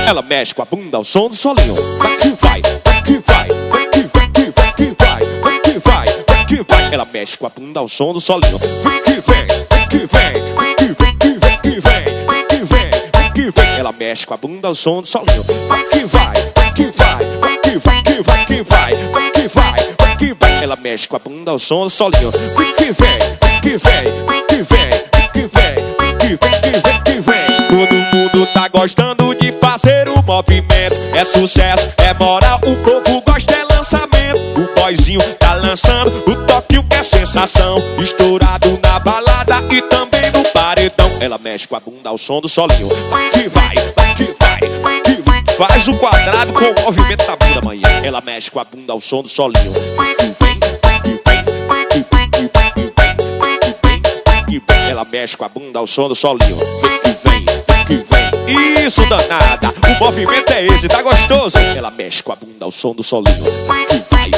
Ela mexe com a bunda ao som do solinho. Vai que vai, vai que vai, vai que vai, vai que vai, vai que vai, vai que vai. Ela mexe com a bunda ao som do solinho. Vai que vem, vai que vem, vai que vem, vai que vem, vai que vem, vai que vem. Ela mexe com a bunda ao som do solinho. Vai que vai, vai que vai, vai que vai, que vai, que vai, vai que vai, vai que vai. Ela mexe com a bunda ao som do solinho. Vai que vem, vai que vem, vai que vem, vai que vem, vai que vem, que vem. Todo mundo tá gostando de fazer o movimento. É sucesso, é moral, o povo gosta, é lançamento. O boyzinho tá lançando o toque, o que é sensação. Estourado na balada e também no paredão. Ela mexe com a bunda ao som do solinho. Vai que vai, vai que vai, vai que vai. Faz o quadrado com o movimento da bunda, manhã. Ela mexe com a bunda ao som do solinho. Vai que vem, vai que vem, vai que vem, vai que vem, vai que vem, vai que vem. Ela mexe com a bunda ao som do solinho. Vai que vem, vai que vem. Isso, danada, o movimento é esse, tá gostoso? Ela mexe com a bunda ao som do solinho. Vai que vai,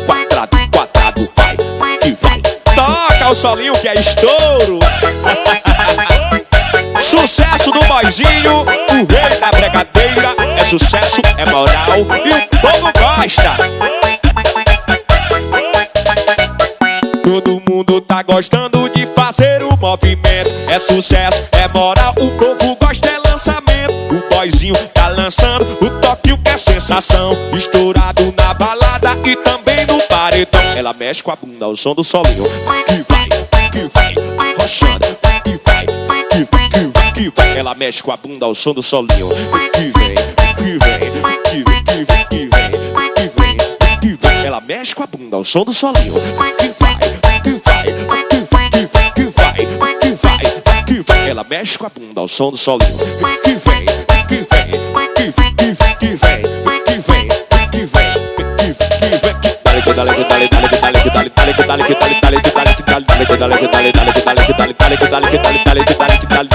quadrado, quadrado, vai que vai. Toca o solinho que é estouro. Sucesso do boyzinho, o rei da bregadeira. É sucesso, é moral e o povo gosta. Todo mundo tá gostando de fazer o movimento. É sucesso, é moral, o povo gosta, é lançamento. O boyzinho tá lançando o toque, o que é sensação. Estourado na balada e também no paredão. Ela mexe com a bunda ao som do solinho. Vai que vai, vai que vai, arrochando. Vai que vai, vai que vai, que vai, que vai. Ela mexe com a bunda ao som do solinho. Vai que vem, vai que vem, vai que vem, que vem, que vem, vai que vem, vai que vem. Ela mexe com a bunda ao som do solinho. Vai que vai, vai que vai, vai que vai, que vai, que vai, vai que vai, vai que vai. Ela mexe com a bunda ao som do solinho. Vai que vem, vai que vem, vai que vem, que vem, que vem, vai que vem, vai que vem, vai que vem, que vem. Dale, dale, dale, dale, dale, dale, dale, dale, dale, dale, dale, dale.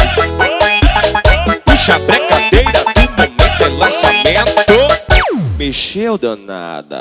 Puxa a brecadeira do momento é lançamento. Mexeu, danada.